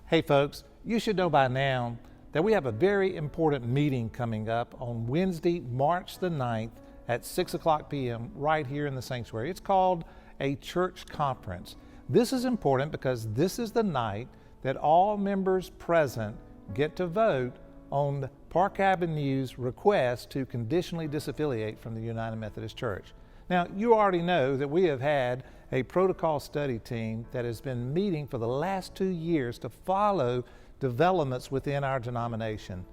Hey folks, you should know by now that we have a very important meeting coming up on Wednesday, March the 9th at 6 o'clock p.m. right here in the sanctuary. It's called a church conference. This is important because this is the night that all members present get to vote on Park Avenue's request to conditionally disaffiliate from the United Methodist Church. Now, you already know that we have had a protocol study team that has been meeting for the last 2 years to follow developments within our denomination.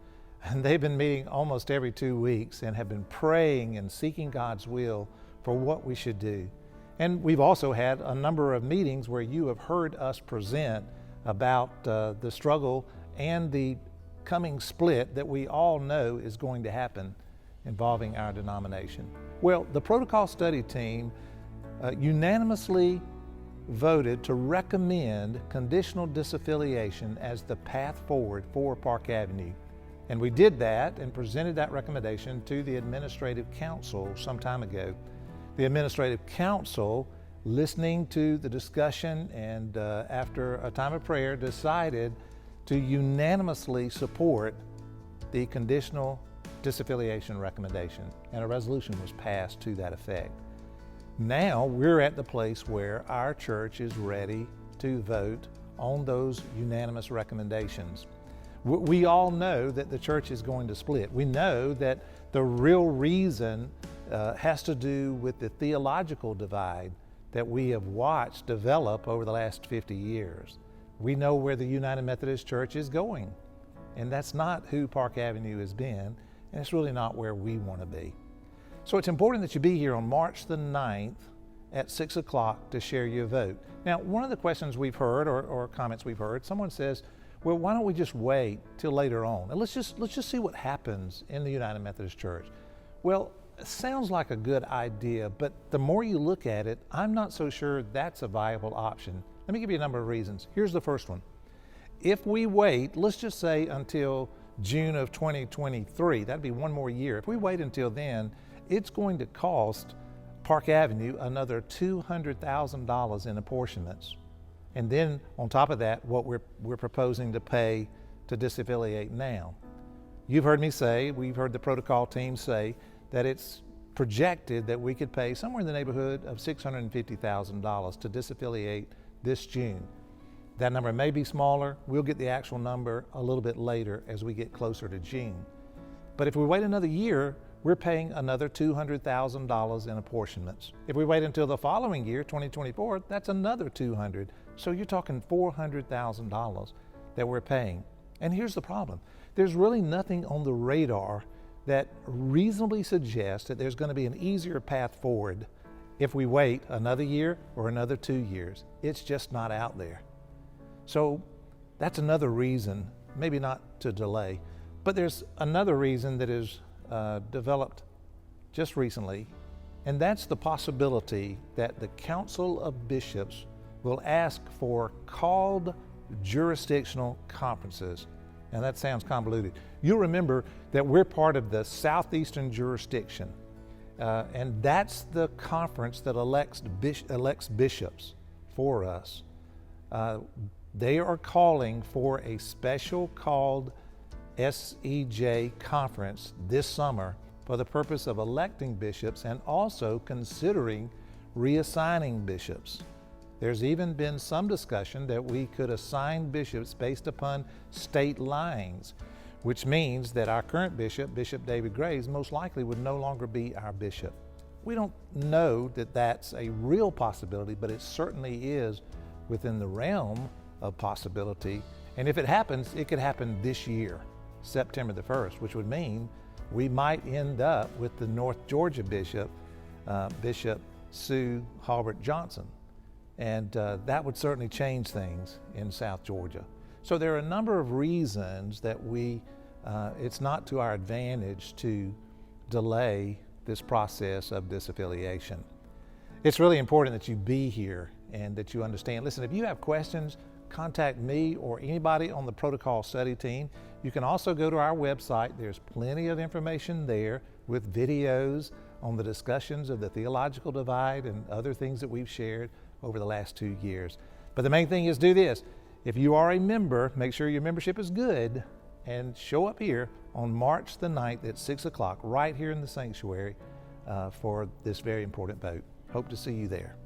And they've been meeting almost every 2 weeks and have been praying and seeking God's will for what we should do. And we've also had a number of meetings where you have heard us present about the struggle and the coming split that we all know is going to happen involving our denomination. Well, the protocol study team unanimously voted to recommend conditional disaffiliation as the path forward for Park Avenue. And we did that and presented that recommendation to the Administrative Council some time ago. The Administrative Council, listening to the discussion and after a time of prayer, decided to unanimously support the conditional disaffiliation recommendation, and a resolution was passed to that effect. Now we're at the place where our church is ready to vote on those unanimous recommendations. We all know that the church is going to split. We know that the real reason has to do with the theological divide that we have watched develop over the last 50 years. We know where the United Methodist Church is going, and that's not who Park Avenue has been, and it's really not where we want to be. So it's important that you be here on March the 9th at 6 o'clock to share your vote. Now, one of the questions we've heard or comments we've heard, someone says, well, why don't we just wait till later on? And let's just see what happens in the United Methodist Church. Well, it sounds like a good idea, but the more you look at it, I'm not so sure that's a viable option. Let me give you a number of reasons. Here's the first one. If we wait, let's just say until June of 2023, that'd be one more year. If we wait until then, it's going to cost Park Avenue another $200,000 in apportionments. And then on top of that, what we're proposing to pay to disaffiliate now. You've heard me say, we've heard the protocol team say that it's projected that we could pay somewhere in the neighborhood of $650,000 to disaffiliate this June. That number may be smaller. We'll get the actual number a little bit later as we get closer to June. But if we wait another year, we're paying another $200,000 in apportionments. If we wait until the following year, 2024, that's another $200,000. So you're talking $400,000 that we're paying. And here's the problem. There's really nothing on the radar that reasonably suggests that there's going to be an easier path forward if we wait another year or another 2 years. It's just not out there. So that's another reason, maybe not to delay, but there's another reason that is developed just recently, and that's the possibility that the Council of Bishops will ask for called jurisdictional conferences. And that sounds convoluted. You'll remember that we're part of the Southeastern jurisdiction, and that's the conference that elects bishops for us. They are calling for a special called SEJ conference this summer for the purpose of electing bishops and also considering reassigning bishops. There's even been some discussion that we could assign bishops based upon state lines, which means that our current bishop, Bishop David Graves, most likely would no longer be our bishop. We don't know that that's a real possibility, but it certainly is within the realm of possibility. And if it happens, it could happen this year, September the 1st, which would mean we might end up with the North Georgia bishop, Bishop Sue Halbert Johnson. And that would certainly change things in South Georgia. So there are a number of reasons that it's not to our advantage to delay this process of disaffiliation. It's really important that you be here and that you understand. Listen, if you have questions, contact me or anybody on the protocol study team. You can also go to our website. There's plenty of information there with videos on the discussions of the theological divide and other things that we've shared over the last 2 years. But the main thing is do this. If you are a member, make sure your membership is good and show up here on March the 9th at 6 o'clock right here in the sanctuary for this very important vote. Hope to see you there.